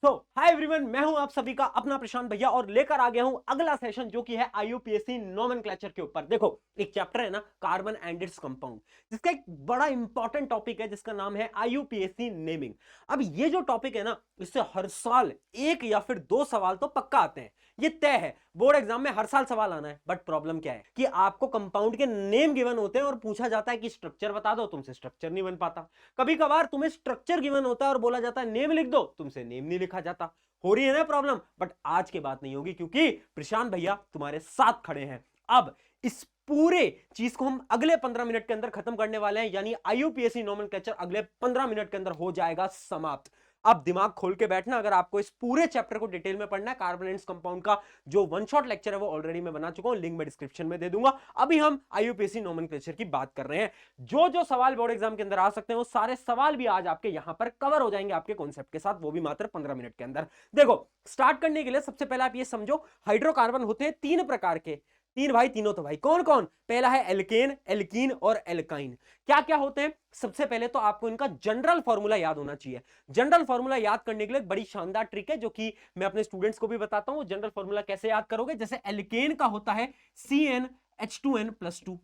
Hi everyone, मैं हूं आप सभी का अपना प्रशांत भैया और लेकर आ गया हूं अगला सेशन जो कि है आईयूपीएससी नोमेनक्लेचर के ऊपर। देखो, एक चैप्टर है ना, कार्बन एंड इट्स कंपाउंड, जिसका एक बड़ा इंपॉर्टेंट टॉपिक है जिसका नाम है आईयूपीएससी नेमिंग। अब ये जो टॉपिक है ना, इससे हर साल एक या फिर दो सवाल तो पक्का आते हैं, ये तय है। बोर्ड एग्जाम में हर साल सवाल आना है, बट प्रॉब्लम क्या है कि आपको कंपाउंड के नेम गिवन होते हैं और पूछा जाता है कि स्ट्रक्चर बता दो, तुमसे स्ट्रक्चर नहीं बन पाता। कभी कभार तुम्हें स्ट्रक्चर गिवन होता है और बोला जाता है नेम लिख दो, तुमसे नेम नहीं लिखा जाता। हो रही है ना प्रॉब्लम, बट आज की बात नहीं होगी क्योंकि प्रशांत भैया तुम्हारे साथ खड़े हैं। अब इस पूरे चीज को हम अगले 15 मिनट के अंदर खत्म करने वाले हैं, यानी आईयूपीएससी नोमेनक्लेचर अगले 15 मिनट के अंदर हो जाएगा समाप्त। अब दिमाग खोल के बैठना, अगर आपको इस पूरे चैप्टर को डिटेल में पढ़ना है। कार्बन एंड कंपाउंड का जो वन शॉट लेक्चर है वो ऑलरेडी मैं बना चुका हूं, लिंक मैं डिस्क्रिप्शन में दे दूंगा। अभी हम आईयूपीएससी नोमेनक्लेचर की बात कर रहे हैं। जो जो सवाल बोर्ड एग्जाम के अंदर आ सकते हैं वो सारे सवाल भी आज आपके यहां पर कवर हो जाएंगे आपके कॉन्सेप्ट के साथ, वो भी मात्र 15 मिनट के अंदर। देखो, स्टार्ट करने के लिए सबसे पहले आप ये समझो, हाइड्रोकार्बन होते हैं तीन प्रकार के। तीन भाई, तीनों तो भाई कौन कौन? पहला है एल्केन, एल्कीन और एल्काइन। क्या क्या होते हैं? सबसे पहले तो आपको इनका जनरल फॉर्मूला याद होना चाहिए। जनरल फॉर्मूला याद करने के लिए बड़ी शानदार ट्रिक है जो कि मैं अपने स्टूडेंट्स को भी बताता हूं। जनरल फॉर्मूला कैसे याद करोगे? जैसे एल्केन का होता है CnH2n+2,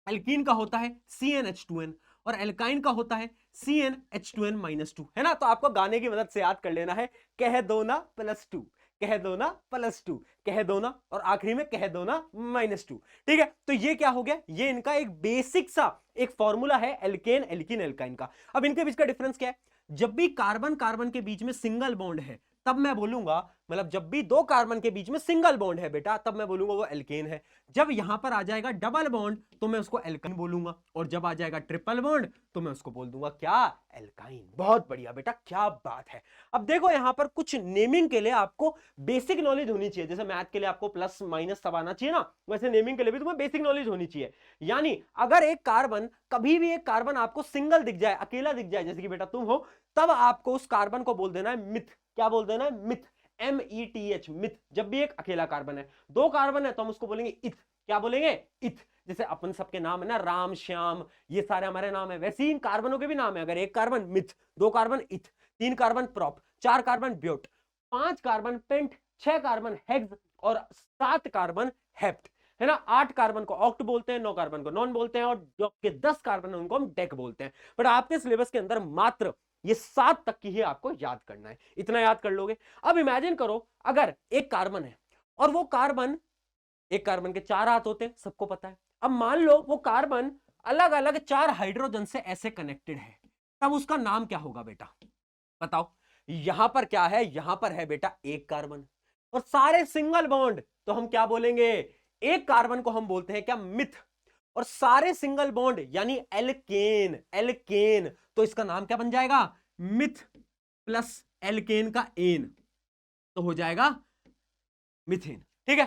एल्कीन का होता है CnH2n और एल्काइन का होता है CnH2n-2, है ना। तो आपको गाने की मदद से याद कर लेना है, कह दो ना +2, कह दो ना +2, कह दो ना, और आखिरी में कह दो ना -2। ठीक है, तो ये क्या हो गया? ये इनका एक बेसिक सा एक फॉर्मूला है एल्केन, एल्कीन, एल्काइन का। अब इनके बीच का डिफरेंस क्या है? जब भी कार्बन कार्बन के बीच में सिंगल बॉन्ड है तब मैं बोलूंगा, मतलब जब भी दो कार्बन के बीच में सिंगल बॉन्ड है बेटा, तब मैं बोलूंगा वो एल्केन है। जब यहां पर आ जाएगा डबल बॉन्ड तो मैं उसको एल्काइन बोलूंगा, और जब आ जाएगा ट्रिपल बॉन्ड तो मैं उसको बोल दूंगा क्या? एल्काइन। बहुत बढ़िया बेटा, क्या बात है। अब देखो, यहां पर कुछ नेमिंग के लिए आपको बेसिक नॉलेज होनी चाहिए। जैसे मैथ के लिए आपको प्लस माइनस सब आना चाहिए ना, वैसे नेमिंग के लिए भी तुम्हें बेसिक नॉलेज होनी चाहिए। यानी अगर एक कार्बन, कभी भी एक कार्बन आपको सिंगल दिख जाए, अकेला दिख जाए, जैसे कि बेटा तुम हो, तब आपको उस कार्बन को बोल देना है मिथ। क्या बोल देना है? मिथ। METH, myth. जब भी एक अकेला कार्बन है, दो कार्बन है तो हम उसको बोलेंगे इथ। क्या बोलेंगे? इथ। जैसे अपन सबके नाम है ना, राम, श्याम, ये सारे हमारे नाम है, वैसे ही इन कार्बनों के भी नाम है। अगर एक कार्बन मिथ, दो कार्बन इथ, तीन कार्बन प्रोप, चार कार्बन ब्यूट, पांच कार्बन पेंट, छह कार्बन हेक्स और सात कार्बन हेप्ट, है ना। आठ कार्बन को ऑक्ट बोलते हैं, नौ कार्बन को नॉन बोलते हैं, और जो के 10 कार्बन है उनको हम डेक बोलते हैं। बट आपके सिलेबस के अंदर मात्र ये 7 तक की ही आपको याद करना है, इतना याद कर लोगे। अब इमेजिन करो, अगर एक कार्बन है और वो कार्बन, एक कार्बन के चार हाथ होते हैं, सबको पता है। अब मान लो वो कार्बन अलग अलग चार हाइड्रोजन से ऐसे कनेक्टेड है, तब उसका नाम क्या होगा बेटा? बताओ। यहां पर क्या है? यहां पर है बेटा एक कार्बन और सारे सिंगल बॉन्ड, तो हम क्या बोलेंगे? एक कार्बन को हम बोलते हैं क्या? मिथ। और सारे सिंगल बॉन्ड यानी एल्केन, एल्केन, तो इसका नाम क्या बन जाएगा? मिथ प्लस एल्केन का एन, तो हो जाएगा मिथेन। ठीक है,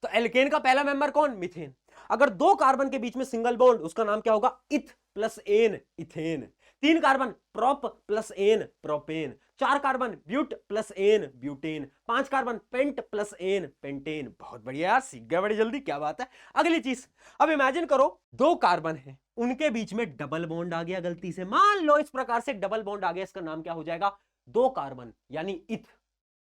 तो एल्केन का पहला मेंबर कौन? मिथेन। अगर दो कार्बन के बीच में सिंगल बॉन्ड, उसका नाम क्या होगा? Eth plus N, ethane. तीन carbon prop plus N, propane. चार carbon but plus N, butane. पांच carbon pent plus N, pentane. बहुत बढ़िया यार, सीख गया बड़ी जल्दी, क्या बात है। अगली चीज, अब इमेजिन करो दो कार्बन है, उनके बीच में डबल बॉन्ड आ गया गलती से। मान लो इस प्रकार से डबल बॉन्ड आ गया, इसका नाम क्या हो जाएगा? दो कार्बन यानी इथ,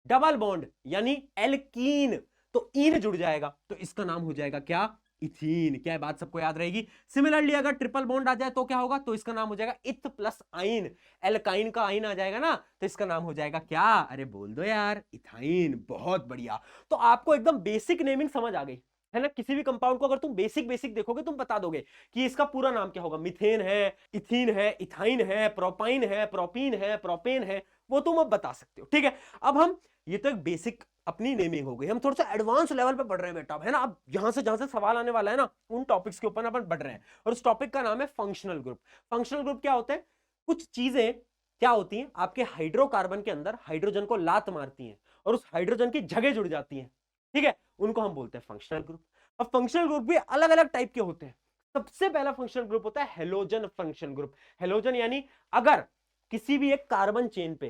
डबल बॉन्ड यानी एल्कीन, तो इन जुड़ जाएगा, तो इसका नाम हो जाएगा क्या? इथीन। क्या बात सबको याद रहेगी? सिमिलरली अगर ट्रिपल बॉन्ड आ जाए तो क्या होगा? तो इसका नाम हो जाएगा इथ प्लस आइन, एल्काइन का आइन आ जाएगा ना, तो इसका नाम हो जाएगा क्या? अरे बोल दो यार, इथाइन। बहुत बढ़िया। तो आपको एकदम बेसिक नेमिंग समझ आ गई है ना। किसी भी कंपाउंड को अगर तुम बेसिक बेसिक देखोगे, तुम बता दोगे कि इसका पूरा नाम क्या होगा। मिथेन है, इथीन है, इथाइन है, प्रोपाइन है, प्रोपीन है, प्रोपेन है, वो तुम अब बता सकते हो। ठीक है, अब हम, ये तो एक बेसिक अपनी नेमिंग हो गई, हम थोड़ा सा एडवांस लेवल पे बढ़ रहे हैं बेटा, है ना। अब यहां से जहां से सवाल आने वाला है ना, उन टॉपिक्स के ऊपर अपन बढ़ रहे हैं, और उस टॉपिक का नाम है फंक्शनल ग्रुप। फंक्शनल ग्रुप क्या होते हैं? कुछ चीजें क्या होती हैं, आपके हाइड्रोकार्बन के अंदर हाइड्रोजन को लात मारती हैं और उस हाइड्रोजन की जगह जुड़ जाती हैं, ठीक है, उनको हम बोलते हैं फंक्शनल ग्रुप। अब फंक्शनल ग्रुप भी अलग अलग टाइप के होते हैं। सबसे पहला फंक्शनल ग्रुप होता है हेलोजन फंक्शनल ग्रुप। हेलोजन यानी अगर किसी भी एक कार्बन चेन पे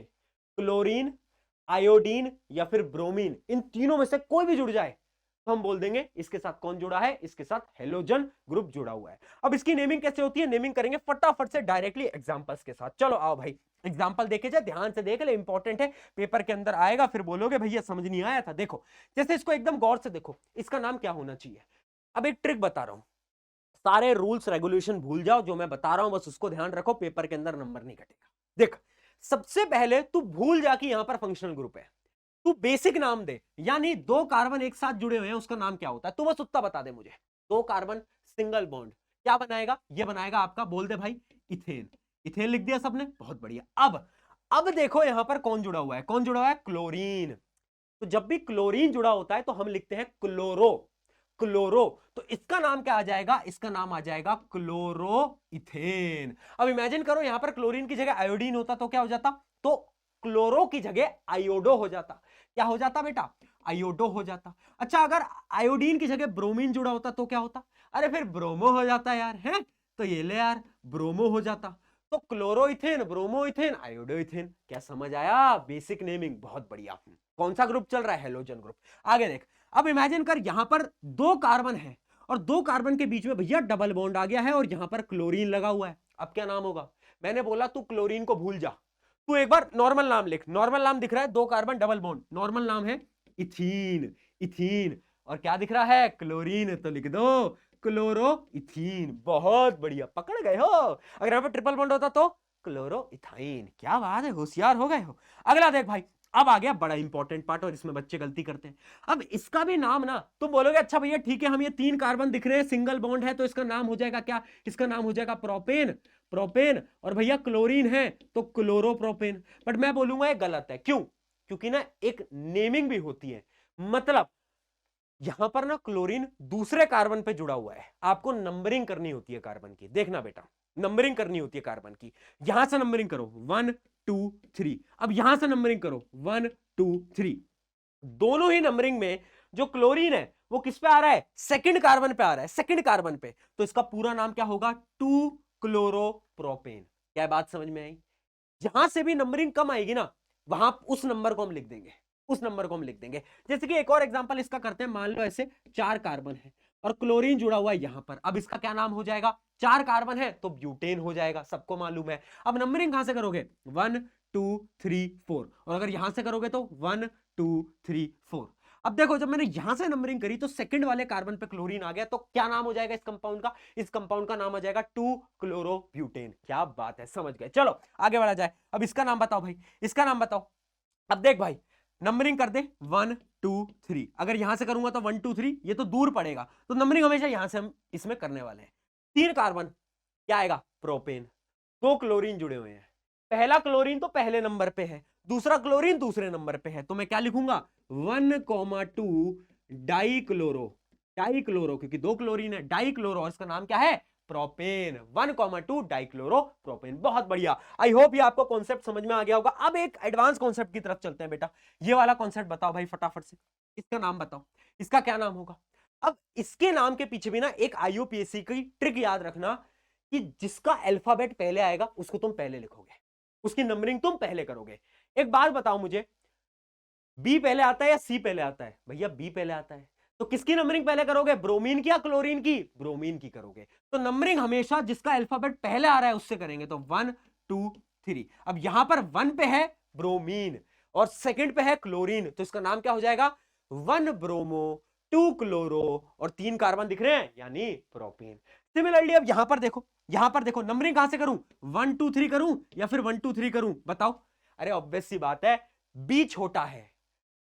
क्लोरीन, आयोडीन या फिर ब्रोमीन, इन तीनों में से कोई भी जुड़ जाए तो हम बोल देंगे इसके साथ कौन जुड़ा है, इसके साथ हेलोजन ग्रुप जुड़ा हुआ है। अब इसकी नेमिंग कैसे होती है, नेमिंग करेंगे फटाफट से डायरेक्टली एग्जांपल्स के साथ। चलो आओ भाई एग्जांपल देखे जाए, ध्यान से देख ले, इंपॉर्टेंट है, पेपर के अंदर आएगा, फिर बोलोगे भैया समझ नहीं आया था। देखो जैसे इसको एकदम गौर से देखो, इसका नाम क्या होना चाहिए। अब एक ट्रिक बता रहा हूं, सारे रूल्स रेगुलेशन भूल जाओ, जो मैं बता रहा हूं बस उसको ध्यान रखो, पेपर के अंदर नंबर नहीं कटेगा। देख सबसे पहले तू भूल जा कि यहां पर फंक्शनल ग्रुप है, तू बेसिक नाम दे, यानी दो कार्बन एक साथ जुड़े हुए हैं उसका नाम क्या होता है, तू बस उतना बता दे मुझे। दो कार्बन सिंगल बॉन्ड क्या बनाएगा, ये बनाएगा आपका, बोल दे भाई इथेन। इथेन लिख दिया सबने, बहुत बढ़िया। अब देखो यहां पर कौन जुड़ा हुआ है, कौन जुड़ा हुआ है, क्लोरीन। तो जब भी क्लोरीन जुड़ा होता है तो हम लिखते हैं क्लोरो, क्लोरो। तो इसका नाम क्या आ जाएगा, इसका नाम आ जाएगा क्लोरो इथेन। अब इमेजिन करो यहां पर क्लोरीन की जगह आयोडीन होता तो क्या हो जाता, तो क्लोरो की जगह आयोडो हो जाता। क्या हो जाता बेटा, आयोडो हो जाता। अच्छा अगर आयोडीन की जगह ब्रोमीन जुड़ा होता तो क्या होता, अरे फिर ब्रोमो हो जाता यार, है तो ये ले यार ब्रोमो हो जाता। तो क्लोरोइथेन, ब्रोमोइथेन, आयोडोइथेन। क्या समझ आया, बेसिक नेमिंग, बहुत बढ़िया। कौन सा ग्रुप चल रहा है, हेलोजन ग्रुप। आगे देख, अब इमेजिन कर यहां पर दो कार्बन है और दो कार्बन के बीच में भैया डबल बॉन्ड आ गया है और यहां पर क्लोरीन लगा हुआ है। अब क्या नाम होगा, मैंने बोला तू क्लोरीन को भूल जा, तू एक बार नॉर्मल नाम लिख। नॉर्मल नाम दिख रहा है, दो कार्बन डबल बॉन्ड, नॉर्मल नाम है इथीन, इथीन। और क्या दिख रहा है, क्लोरीन, तो लिख दो क्लोरो इथीन। बहुत बढ़िया, पकड़ गए हो। अगर यहां पर ट्रिपल बॉन्ड होता तो क्लोरो इथाइन। क्या बात है, होशियार हो गए हो। अगला देख भाई, अब आ गया बड़ा इंपॉर्टेंट पार्ट और इसमें बच्चे गलती करते हैं। अब इसका भी नाम ना, तुम बोलोगे अच्छा भैया ठीक है, हम ये तीन कार्बन दिख रहे हैं, सिंगल बॉन्ड है, तो इसका नाम हो जाएगा क्या, इसका नाम हो जाएगा प्रोपेन, प्रोपेन। और भैया क्लोरीन है तो क्लोरोप्रोपेन। बट मैं बोलूंगा ये गलत है, क्यों, क्योंकि ना एक नेमिंग भी होती है। मतलब यहां पर ना क्लोरीन दूसरे कार्बन पे जुड़ा हुआ है, आपको नंबरिंग करनी होती है कार्बन की। देखना बेटा, नंबरिंग करनी होती है कार्बन की। यहां से नंबरिंग करो 1 2 3, अब यहां से नंबरिंग करो 1 2 3। दोनों ही नंबरिंग में जो क्लोरीन है वो किस पे आ रहा है, सेकंड कार्बन पे आ रहा है, सेकंड कार्बन पे। तो इसका पूरा नाम क्या होगा, 2 क्लोरोप्रोपेन। क्या बात समझ में आई। जहां से भी नंबरिंग कम आएगी ना, वहां उस नंबर को हम लिख देंगे, उस नंबर को हम लिख देंगे। जैसे कि एक और एग्जांपल इसका करते हैं, मान लो ऐसे चार कार्बन है और क्लोरीन जुड़ा हुआ है यहां पर। अब इसका क्या नाम हो जाएगा, चार कार्बन है तो ब्यूटेन हो जाएगा, सबको मालूम है। अब नंबरिंग कहां से करोगे, 1 2 3 4, और अगर यहां से करोगे तो 1 2 3 4। अब देखो जब मैंने यहां से नंबरिंग करी तो सेकंड वाले कार्बन पे क्लोरीन आ गया, तो क्या नाम हो जाएगा इस कंपाउंड का, इस कंपाउंड का नाम आ जाएगा 2 क्लोरोब्यूटेन। क्या बात है, समझ गए। चलो आगे बढ़ा जाए। अब इसका नाम बताओ भाई, इसका नाम बताओ। अब देख भाई, नंबरिंग कर दे 1 2 3, अगर यहां से करूंगा तो 1 2 3, ये तो दूर पड़ेगा, तो नंबरिंग हमेशा यहां से हम इसमें करने वाले हैं। तीन कार्बन क्या आएगा, प्रोपेन। दो क्लोरीन जुड़े हुए हैं, पहला क्लोरीन तो पहले नंबर पे है, दूसरा क्लोरीन दूसरे नंबर पे है, तो मैं क्या लिखूंगा 1,2 डाइक्लोरो, डाइक्लोरो, क्योंकि दो क्लोरीन है, डाइक्लोरो, और इसका नाम क्या है, प्रोपेन। 1,2 dichloro propane. बहुत बढ़िया, आई होप ये आपको कॉन्सेप्ट समझ में आ गया होगा। अब एक एडवांस कॉन्सेप्ट की तरफ चलते हैं बेटा। ये वाला कॉन्सेप्ट बताओ भाई फटाफट से, इसका नाम बताओ, इसका क्या नाम होगा। अब इसके नाम के पीछे भी ना एक आईयूपीएससी की ट्रिक याद रखना, कि जिसका अल्फाबेट पहले आएगा उसको तुम पहले लिखोगे, उसकी नंबरिंग तुम पहले करोगे। एक बात बताओ मुझे, बी पहले आता है या सी पहले आता है, भैया बी पहले आता है, तो किसकी नंबरिंग पहले करोगे, ब्रोमीन की या क्लोरीन की, ब्रोमीन की करोगे। तो नंबरिंग हमेशा जिसका अल्फाबेट पहले आ रहा है उससे करेंगे, तो 1 2 3। अब यहां पर 1 पे है ब्रोमीन और सेकंड पे है क्लोरीन, तो इसका नाम क्या हो जाएगा, 1 ब्रोमो 2 क्लोरो, और तीन कार्बन दिख रहे हैं यानी प्रोपेन। सिमिलरली अब यहां पर देखो, यहां पर देखो, नंबरिंग कहां से करूं, 1 2 3 करूं या फिर 1 2 3 करूं, बताओ। अरे ऑब्वियस सी बात है, बी छोटा है,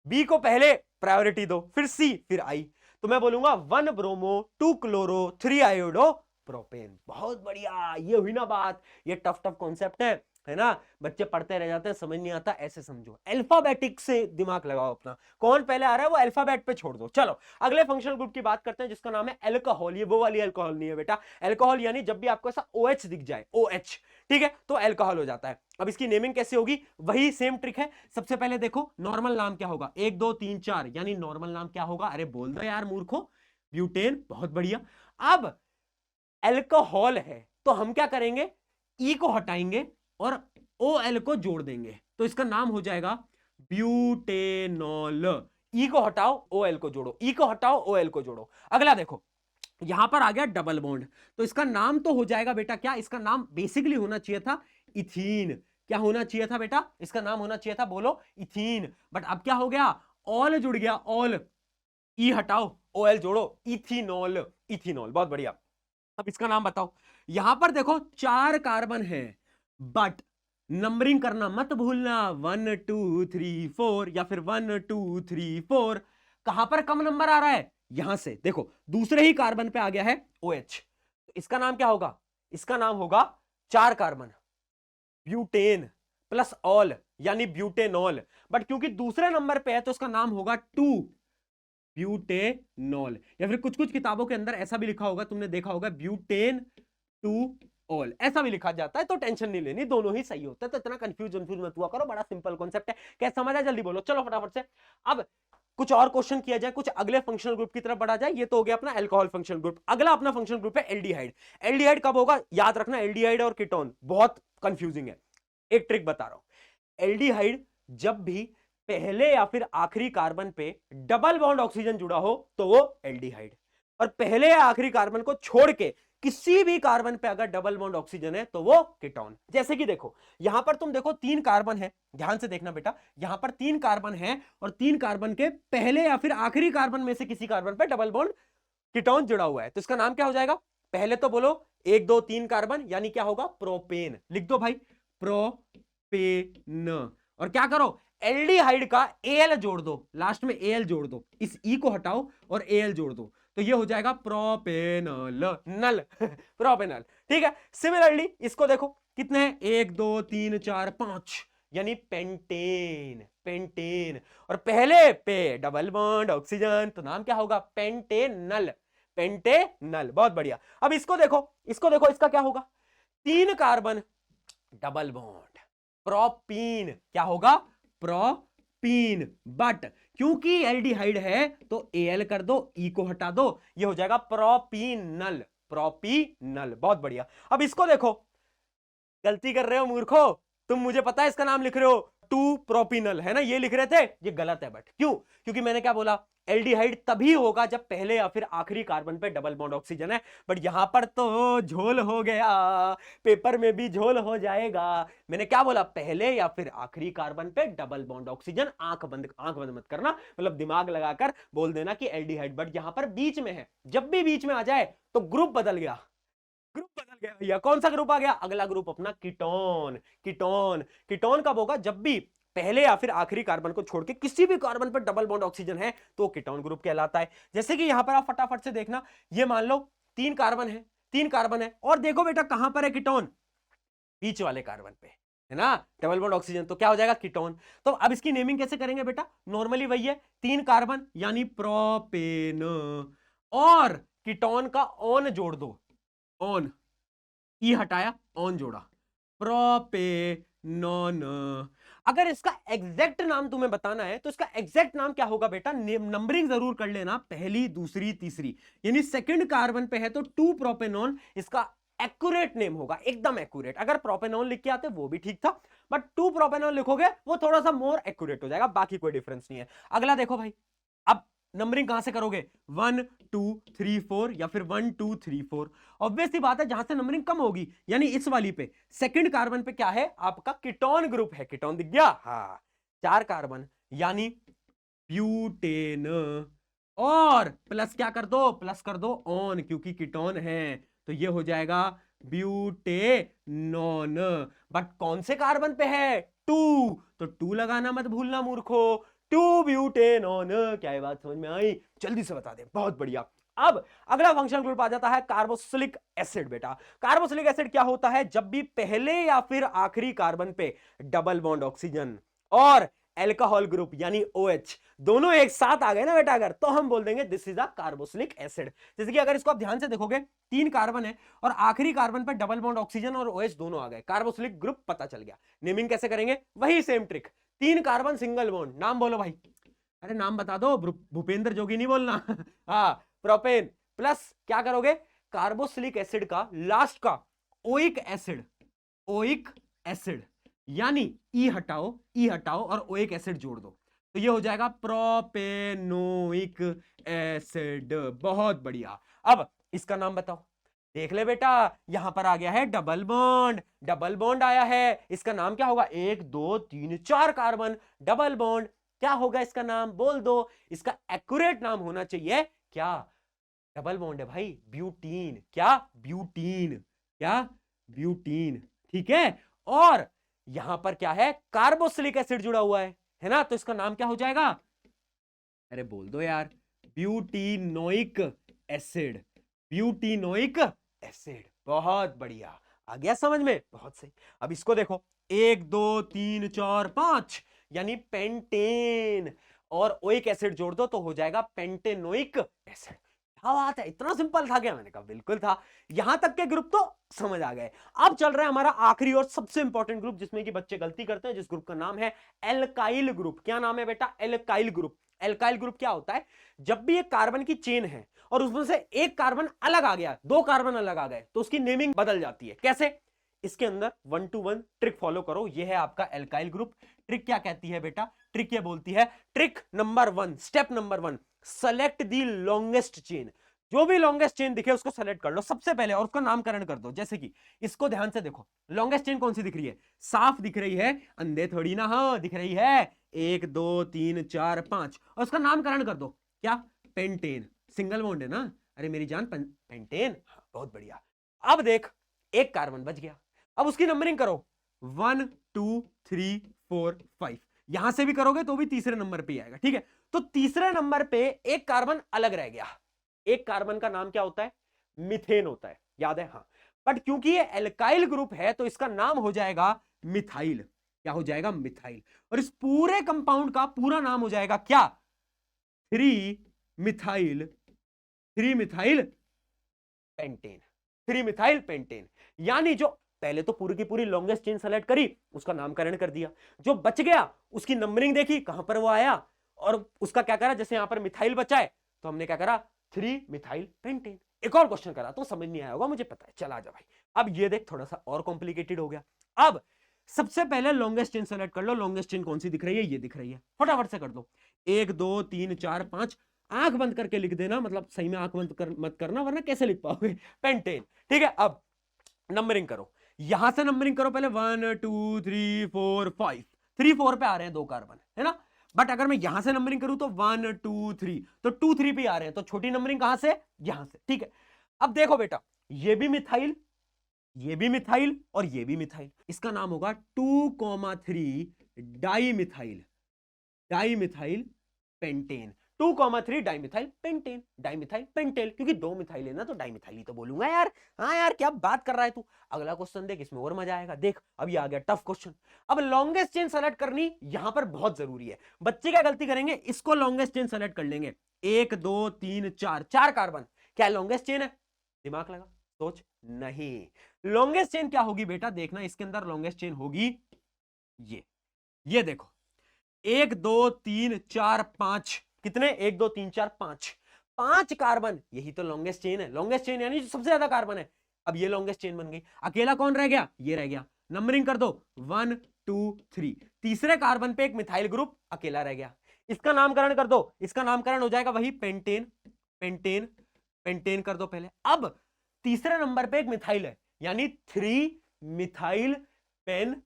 बी को पहले प्रायोरिटी दो, फिर सी, फिर आई। तो मैं बोलूंगा 1 ब्रोमो 2 क्लोरो 3 आयोडो प्रोपेन। बहुत बढ़िया, ये हुई ना बात। ये टफ टफ कॉन्सेप्ट है ना, बच्चे पढ़ते रह जाते हैं, समझ नहीं आता, ऐसे समझो। अल्फाबेटिक से दिमाग लगाओ अपना, कौन पहले आ रहा है वो अल्फाबेट पे छोड़ दो। चलो अगले फंक्शनल ग्रुप की बात करते हैं, जिसका नाम है अल्कोहल। ये वो वाली अल्कोहल नहीं है बेटा, अल्कोहल यानी जब भी आपको ऐसा OH दिख जाए, OH, ठीक है, तो अल्कोहल हो जाता है। अब इसकी नेमिंग कैसे होगी, वही सेम ट्रिक है। सबसे पहले देखो नॉर्मल नाम क्या होगा, 1 2 3 4, यानी नॉर्मल नाम क्या होगा, अरे बोल दो यार मूर्खो, ब्यूटेन। बहुत बढ़िया। अब अल्कोहल है तो हम क्या करेंगे, ई को हटाएंगे और OL को जोड़ देंगे, तो इसका नाम हो जाएगा ब्यूटेनॉल। ई को हटाओ OL को जोड़ो, ई को हटाओ OL को जोड़ो। अगला देखो, यहां पर आ गया डबल बॉन्ड, तो इसका नाम तो हो जाएगा बेटा क्या, इसका नाम बेसिकली होना चाहिए था इथीन। क्या होना चाहिए था बेटा, इसका नाम होना चाहिए था, बोलो, इथीन। बट अब क्या हो गया, ऑल जुड़ गया, ऑल, ई हटाओ OL जोड़ो, इथीनॉल, इथीनॉल। बहुत बढ़िया। अब इसका नाम बताओ। यहां पर देखो 4 कार्बन है, बट नंबरिंग करना मत भूलना, 1 2 3 4 या फिर 1 2 3 4। कहां पर कम नंबर आ रहा है, यहां से देखो, दूसरे ही कार्बन पे आ गया है OH, तो इसका नाम क्या होगा, इसका नाम होगा 4 कार्बन ब्यूटेन प्लस ऑल यानी ब्यूटेनॉल। बट क्योंकि दूसरे नंबर पे है तो इसका नाम होगा 2 ब्यूटेनॉल, या फिर कुछ कुछ किताबों के अंदर ऐसा भी लिखा होगा, तुमने देखा होगा, ब्यूटेन 2 ऑल, ऐसा भी लिखा जाता है। तो टेंशन नहीं लेनी, दोनों ही सही होता है, तो इतना कंफ्यूज मत हुआ करो, बड़ा सिंपल कॉन्सेप्ट है। क्या समझ आया, जल्दी बोलो, चलो फटाफट से। अब कुछ और क्वेश्चन किया जाए, कुछ अगले फंक्शनल ग्रुप की तरफ बढ़ा जाए। ये तो हो गया अपना अल्कोहल फंक्शनल ग्रुप। अगला अपना फंक्शनल ग्रुप है एल्डिहाइड। एल्डिहाइड कब होगा, याद रखना, एल्डिहाइड और कीटोन बहुत कंफ्यूजिंग है। एक ट्रिक बता रहा हूं, एल्डिहाइड जब भी पहले या फिर आखिरी कार्बन पे डबल बॉन्ड ऑक्सीजन जुड़ा हो तो वो एल्डिहाइड, और पहले या आखिरी कार्बन को छोड़ के किसी भी कार्बन पे अगर डबल बॉन्ड ऑक्सीजन है तो वो कीटोन। जैसे कि देखो, यहां पर तुम देखो 3 कार्बन है, ध्यान से देखना बेटा, यहां पर 3 कार्बन है और 3 कार्बन के पहले या फिर आखिरी कार्बन में से किसी कार्बन पे डबल बॉन्ड कीटोन जुड़ा हुआ है, तो इसका नाम क्या हो जाएगा, पहले तो बोलो 1 2 3 कार्बन, यानी क्या होगा, प्रोपेन। लिख दो भाई, प्रोपेन। और क्या करो, एल्डिहाइड का Al जोड़ दो, लास्ट में Al जोड़ दो, इस E को हटाओ और Al जोड़ दो, तो ये हो जाएगा प्रोपेनल, नल प्रोपेनल। ठीक है, सिमिलरली इसको देखो, कितने हैं, 1 2 3 4 5, यानी पेंटेन, पेंटेन, और पहले पे डबल बॉन्ड ऑक्सीजन, तो नाम क्या होगा, पेंटेनल, पेंटेनल। बहुत बढ़िया। अब इसको देखो, इसको देखो, इसका क्या होगा, 3 कार्बन डबल बॉन्ड प्रोपीन, क्या होगा, प्रोपीन। बट क्योंकि एल्डिहाइड है तो Al कर दो, E को हटा दो, ये हो जाएगा प्रोपीनल, प्रोपीनल। बहुत बढ़िया। अब इसको देखो, गलती कर रहे हो मूर्खो, तुम, मुझे पता है इसका नाम लिख रहे हो 2 प्रोपीनल, है ना, ये लिख रहे थे, ये गलत है। बट क्यों, क्योंकि मैंने क्या बोला, एल्डिहाइड तभी होगा जब पहले या फिर आखिरी कार्बन पे डबल बॉन्ड ऑक्सीजन है। बट यहां पर तो झोल हो गया, पेपर में भी झोल हो जाएगा। मैंने क्या बोला, पहले या फिर आखिरी कार्बन पे डबल बॉन्ड ऑक्सीजन, आंख बंद मत करना, मतलब दिमाग लगाकर बोल देना कि एल्डिहाइड। बट यहां पर बीच में है, जब भी बीच में आ जाए तो ग्रुप बदल गया, ग्रुप बदल गया भैया। कौन सा ग्रुप आ गया, अगला ग्रुप अपना कीटोन। कीटोन, कीटोन कब होगा, जब भी पहले या फिर आखिरी कार्बन को छोड़ के किसी भी कार्बन पर डबल बॉन्ड ऑक्सीजन है तो कीटोन ग्रुप कहलाता है। जैसे कि यहां पर आप फटाफट से देखना, ये मान लो 3 कार्बन है, 3 कार्बन है, और देखो बेटा कहां पर है कीटोन, बीच वाले कार्बन पे, है ना, डबल बॉन्ड ऑक्सीजन, तो क्या हो जाएगा, कीटोन। तो अब इसकी नेमिंग कैसे करेंगे बेटा, नॉर्मली वही है, 3 कार्बन यानी प्रोपेन, और कीटोन का ऑन जोड़ दो, ऑन, ई हटाया, ऑन जोड़ा, प्रोपेनॉन। अगर इसका एग्जैक्ट नाम तुम्हें बताना है तो इसका एग्जैक्ट नाम क्या होगा बेटा, नंबरिंग जरूर कर लेना, पहली दूसरी तीसरी, यानी सेकंड कार्बन पे है तो 2 प्रोपेनॉन इसका एक्यूरेट नेम होगा, एकदम एक्यूरेट। अगर प्रोपेनॉन लिख के आते वो भी ठीक था, बट 2 प्रोपेनॉन लिखोगे वो थोड़ा सा मोर एक्यूरेट हो जाएगा, बाकी कोई डिफरेंस नहीं है। अगला देखो भाई, अब नंबरिंग कहां से करोगे, 1 2 3 4 या फिर 1 2 3 4। ऑब्वियस सी बात है, जहां से नंबरिंग कम होगी, यानी इस वाली पे सेकंड कार्बन पे क्या है, आपका कीटोन ग्रुप है, कीटोन दिख गया, हाँ, 4 कार्बन यानी ब्यूटेन, और प्लस क्या कर दो, प्लस कर दो ऑन, क्योंकि कीटोन है, तो ये हो जाएगा ब्यूटेनॉन। बट कौन से कार्बन पे है, 2, तो 2 लगाना मत भूलना मूर्खो, 2 ब्यूटेनॉन। क्या ये बात समझ में आई, जल्दी से बता दे, बहुत बढ़िया। अब अगला फंक्शनल ग्रुप आ जाता है कार्बोक्सिलिक एसिड। बेटा कार्बोक्सिलिक एसिड क्या होता है, जब भी पहले या फिर आखिरी कार्बन पे डबल बॉन्ड ऑक्सीजन और एल्कोहल ग्रुप यानी OH दोनों एक साथ आ गए ना बेटा, अगर, तो हम बोल देंगे this is a carboxylic acid. जैसे कि अगर इसको आप ध्यान से देखोगे, 3 कार्बन है और आखिरी कार्बन पर डबल बॉन्ड ऑक्सीजन और OH दोनों आ गए, कार्बोक्सिलिक ग्रुप पता चल गया। नेमिंग कैसे करेंगे, वही same trick, 3 carbon single bond, नाम बोलो भाई, अरे नाम बता दो, भूपेंद्र जोगी नहीं बोलना हाँ, प्रोपेन, प्लस क्या करोगे, कार्बोक्सिलिक एसिड का लास्ट का ओइक एसिड, ओइक एसिड, यानी ई हटाओ और ओइक एसिड जोड़ दो, तो ये हो जाएगा प्रोपेनोइक एसिड। बहुत बढ़िया। अब इसका नाम बताओ। देख ले बेटा, यहां पर आ गया है डबल बॉन्ड, डबल बॉन्ड आया है, इसका नाम क्या होगा? 1 2 3 4 कार्बन, डबल बॉन्ड। क्या होगा इसका नाम? बोल दो। इसका एक्यूरेट नाम होना चाहिए क्या? डबल बॉन्ड है भाई, ब्यूटीन। क्या? ब्यूटीन। क्या? ब्यूटीन। ठीक है। और यहां पर क्या है? कार्बोक्सिलिक एसिड जुड़ा हुआ है ना? तो इसका नाम क्या हो जाएगा? अरे बोल दो यार। ब्यूटीनोइक एसिड। ब्यूटीनोइक एसिड। बहुत बढ़िया। आ गया समझ में? बहुत सही। अब इसको देखो, 1 2 3 4 5 यानी पेंटेन, और ओइक एसिड जोड़ दो तो हो जाएगा पेंटेनोइक एसिड। क्या बात है, इतना सिंपल था क्या? मैंने कहा बिल्कुल था। यहां तक के ग्रुप तो समझ आ गए। अब चल रहा है हमारा आखिरी और सबसे इंपॉर्टेंट ग्रुप, जिसमें कि बच्चे गलती करते हैं, जिस ग्रुप का नाम है एल्काइल ग्रुप। क्या नाम है बेटा? Alkyl group. एल्काइल ग्रुप क्या होता है? जब भी एक कार्बन की चेन है और उसमें से एक कार्बन अलग आ गया, 2 कार्बन अलग आ गए, तो उसकी नेमिंग बदल जाती है। कैसे? इसके अंदर 1 to 1 ट्रिक फॉलो करो। ये है आपका एल्काइल ग्रुप। ट्रिक क्या कहती है बेटा? ट्रिक ये बोलती है, trick number 1, step number 1, select the longest chain. जो भी लॉन्गेस्ट चेन दिखे उसको सेलेक्ट कर लो सबसे पहले और उसका नामकरण कर दो। जैसे कि इसको ध्यान से देखो, लॉन्गेस्ट चेन कौन सी दिख रही है? साफ दिख रही है, अंधे थोड़ी ना, हाँ दिख रही है। 1 2 3 4 5, और उसका नामकरण कर दो। क्या? पेंटेन। सिंगल बॉन्ड है ना? अरे मेरी जान, पेंटेन। हाँ, बहुत बढ़िया। अब देख, एक कार्बन बच गया। अब उसकी नंबरिंग करो, 1 2 3 4 5। यहां से भी करोगे तो भी तीसरे नंबर पे आएगा। ठीक है, तो तीसरे नंबर पे एक कार्बन अलग रह गया। एक कार्बन का नाम क्या होता है? मीथेन होता है, याद है? हाँ। बट क्योंकि ये एल्काइल ग्रुप है तो इसका नाम हो जाएगा मिथाइल। क्या हो जाएगा? मिथाइल। और इस पूरे कंपाउंड का पूरा नाम हो जाएगा क्या? 3 methyl, 3 methyl pentane. 3 methyl pentane. यानी जो पहले तो पूरी की पूरी लॉन्गेस्ट चेन सेलेक्ट करी, उसका नामकरण कर दिया, जो बच गया उसकी नंबरिंग देखी कहां पर वो आया, और उसका क्या करा? जैसे यहां पर मिथाइल बचा है तो हमने क्या करा? 3 मिथाइल पेंटेन। एक और क्वेश्चन करा तो समझ नहीं आया होगा, मुझे पता है। चला जा भाई। अब ये देख, थोड़ा सा और कॉम्प्लिकेटेड हो गया। अब सबसे पहले लॉन्गेस्ट चेन सेलेक्ट कर लो। लॉन्गेस्ट चेन कौन सी दिख रही है? ये दिख रही है। फटाफट से कर दो। 1 2 3 4 5। आंख बंद करके लिख देना, मतलब सही में आंख बंद मत करना, वरना कैसे लिख पाओगे? पेंटेन। ठीक है, अब नंबरिंग करो। यहां से नंबरिंग करो पहले, 1 2 3 4 5। 3 4 पे आ रहे हैं 2 कार्बन, है ना? बट अगर मैं यहां से नंबरिंग करूं तो 1 2 3, तो 2 3 पे आ रहे हैं, तो छोटी नंबरिंग कहां से? यहां से। ठीक है, अब देखो बेटा, ये भी मिथाइल, ये भी मिथाइल, और ये भी मिथाइल। इसका नाम होगा 2,3 di methyl, di methyl pentane. 2,3 dimethyl pentane, dimethyl pentane. क्योंकि 2 मिथाइल है ना, तो डाइमिथाइल ही तो बोलूंगा यार। हाँ यार, क्या बात कर रहा है तू? अगला क्वेश्चन देख, इसमें और मजा आएगा। देख, अब ये आ गया टफ क्वेश्चन। अब लॉन्गेस्ट चेन सेलेक्ट करनी यहां पर बहुत जरूरी है। बच्चे क्या गलती करेंगे? इसको लॉन्गेस्ट चेन सेलेक्ट कर लेंगे। 1 2 3 4, 4 कार्बन। क्या लॉन्गेस्ट चेन है? दिमाग लगा, सोच। नहीं, लॉन्गेस्ट चेन क्या होगी बेटा? देखना, इसके अंदर लॉन्गेस्ट चेन होगी ये देखो, 1 2 3 4 5। कितने? 1 2 3 4 5, 5 कार्बन। यही तो लॉन्गेस्ट चेन है। लॉन्गेस्ट चेन यानी जो सबसे ज्यादा कार्बन है। अब ये लॉन्गेस्ट चेन बन गई। अकेला कौन रह गया? ये रह गया। नंबरिंग कर दो, 1 2 3। तीसरे कार्बन पे एक मिथाइल ग्रुप अकेला रह गया। इसका नामकरण कर दो। इसका नामकरण हो जाएगा वही पेंटेन, पेंटेन, पेंटेन कर दो पहले। अब तीसरे नंबर पे एक मिथाइल है, यानी 3 मिथाइल पेंटेन।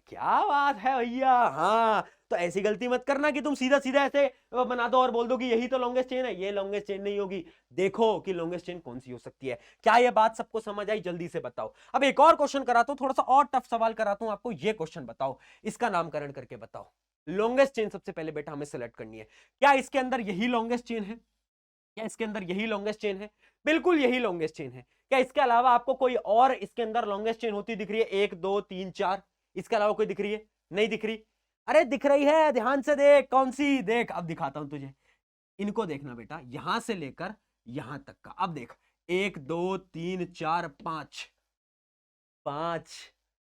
क्या बात है भैया। हाँ, तो ऐसी गलती मत करना कि तुम सीधा सीधा ऐसे बना दो और बोल दो कि यही तो लॉन्गेस्ट चेन है। ये लॉन्गेस्ट चेन नहीं होगी। देखो कि लॉन्गेस्ट चेन कौन सी हो सकती है। क्या ये बात सबको समझ आई? जल्दी से बताओ। अब एक और क्वेश्चन कराता हूं, थोड़ा सा और टफ सवाल कराता हूं आपको। ये क्वेश्चन बताओ, इसका नामकरण करके बताओ। लॉन्गेस्ट चेन सबसे पहले बेटा हमें सेलेक्ट करनी है। क्या इसके अंदर यही लॉन्गेस्ट चेन है? क्या इसके अंदर यही लॉन्गेस्ट चेन है? बिल्कुल यही लॉन्गेस्ट चेन है। क्या इसके अलावा आपको कोई और इसके अंदर लॉन्गेस्ट चेन होती दिख रही है? 1 2 3 4, इसके अलावा कोई दिख रही है? नहीं दिख रही। अरे दिख रही है, ध्यान से देख। कौन सी? देख, अब दिखाता हूं तुझे। इनको देखना बेटा, यहां से लेकर यहां तक का। अब देख, 1 2 3 4 5, 5।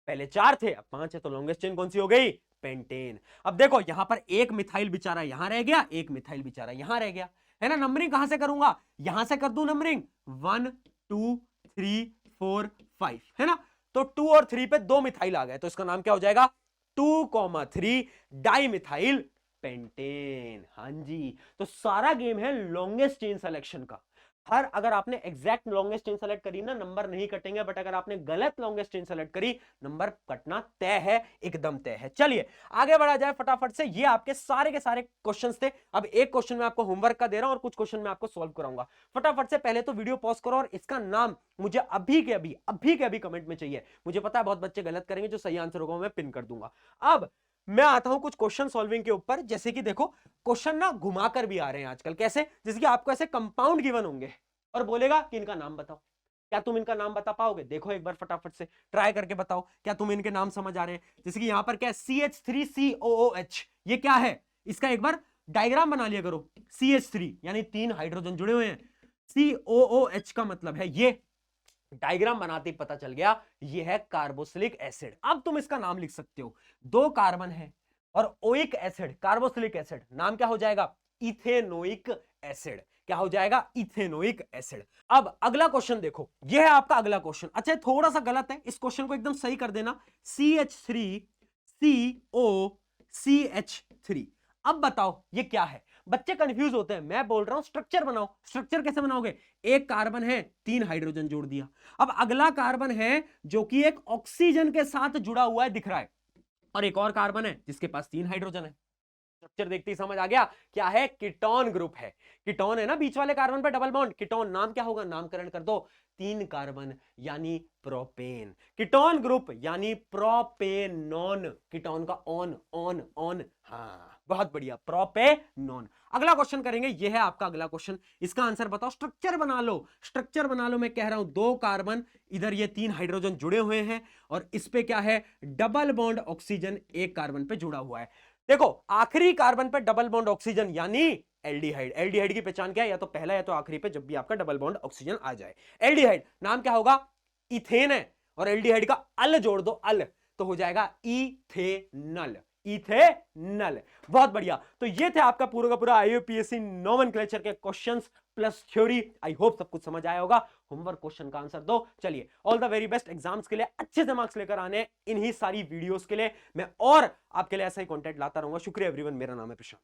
पहले 4 थे, अब 5 है, तो लॉन्गेस्ट चेन कौन सी हो गई? पेंटेन। अब देखो, यहां पर एक मिथाइल बेचारा यहां रह गया, एक मिथाइल बेचारा यहां रह गया, है ना? नंबरिंग कहां से करूंगा? यहां से कर दूं नंबरिंग, 1 2 3 4 5, है ना? तो 2 और 3 पे 2 मिथाइल आ गए, तो इसका नाम क्या हो जाएगा? 2,3 डाई मिथाइल पेंटेन। हाँ जी, तो सारा गेम है लॉन्गेस्ट चेन सिलेक्शन का। हर अगर आपने एग्जैक्ट लॉन्गेस्ट चेन सेलेक्ट करी ना, नंबर नहीं कटेंगे, बट अगर आपने गलत लॉन्गेस्ट चेन सेलेक्ट करी, नंबर कटना तय है, एकदम तय है। चलिए आगे बढ़ा जाए फटाफट से। ये आपके सारे के सारे क्वेश्चंस थे। अब एक क्वेश्चन मैं आपको होमवर्क का दे रहा हूं और कुछ क्वेश्चन मैं आपको सॉल्व कराऊंगा। फटाफट से पहले तो वीडियो पॉज करो और इसका नाम मुझे अभी के अभी कमेंट में चाहिए। मुझे पता है बहुत बच्चे गलत करेंगे, जो सही आंसर होगा मैं पिन कर दूंगा। अब मैं आता हूं कुछ क्वेश्चन सॉल्विंग के ऊपर। जैसे कि देखो, क्वेश्चन ना घुमाकर भी आ रहे हैं आजकल। कैसे? जैसे कि आपको ऐसे कंपाउंड गिवन होंगे और बोलेगा कि इनका नाम बताओ। क्या तुम इनका नाम बता पाओगे? देखो एक बार फटाफट से ट्राई करके बताओ, क्या तुम इनके नाम समझ आ रहे हैं? जैसे कि यहां पर क्या है, CH3COOH, ये क्या है? इसका एक बार डायग्राम बना लिया करो। CH3 यानी 3 हाइड्रोजन जुड़े हुए हैं, COOH का मतलब है ये। डायग्राम बनाते ही पता चल गया ये है कार्बोक्सिलिक एसिड। अब तुम इसका नाम लिख सकते हो, 2 कार्बन है और ओइक एसिड, कार्बोक्सिलिक एसिड, नाम क्या हो जाएगा? Ethanoic acid. क्या हो जाएगा? Ethanoic acid. अब अगला क्वेश्चन देखो, यह है आपका अगला क्वेश्चन। अच्छा थोड़ा सा गलत है, इस क्वेश्चन को एकदम सही कर देना। CH3COCH3। अब बताओ ये क्या है? बच्चे कंफ्यूज होते हैं, मैं बोल रहा हूं स्ट्रक्चर बनाओ। स्ट्रक्चर कैसे बनाओगे? एक कार्बन है, 3 हाइड्रोजन जोड़ दिया। अब अगला कार्बन है जो कि एक ऑक्सीजन के साथ जुड़ा हुआ है, दिख रहा है, और एक और कार्बन है जिसके पास 3 हाइड्रोजन है। स्ट्रक्चर देखते ही समझ आ गया क्या है? कीटोन ग्रुप है। कीटोन है ना, बीच वाले कार्बन पे डबल बॉन्ड, कीटोन। नाम क्या होगा? नामकरण कर दो, 3 कार्बन यानी प्रोपेन। कीटोन ग्रुप यानी प्रोपेनॉन। कीटोन का ऑन ऑन ऑन, हाँ बहुत बढ़िया, प्रोपेनॉन। अगला क्वेश्चन करेंगे, यह है आपका अगला क्वेश्चन। इसका आंसर बताओ। स्ट्रक्चर बना लो, स्ट्रक्चर बना लो। मैं कह रहा हूं 2 कार्बन, इधर ये 3 हाइड्रोजन जुड़े हुए हैं और इस पे क्या है? डबल बॉन्ड ऑक्सीजन एक कार्बन पे जुड़ा हुआ है। देखो आखिरी कार्बन पे डबल बॉन्ड ऑक्सीजन यानी एल्डिहाइड। एल्डिहाइड की पहचान क्या है? या तो पहला या तो आखिरी पे जब भी आपका डबल बॉन्ड ऑक्सीजन आ जाए। एल्डिहाइड नाम क्या होगा? इथेन है, और एल्डिहाइड का अल जोड़ दो, अल, तो हो जाएगा इथेनल। इथेनल, बहुत बढ़िया। तो ये थे आपका पूरा का पूरा आईयूपीएससी नोमेनक्लेचर के questions plus theory. I hope सब कुछ समझ आया होगा। होमवर्क क्वेश्चन का आंसर दो। चलिए all the very best exams के लिए, अच्छे से मार्क्स लेकर आने इन्हीं सारी वीडियोस के लिए। मैं और आपके लिए ऐसा ही कंटेंट लाता रहूंगा। शुक्रिया एवरीवन, मेरा नाम है प्रशांत।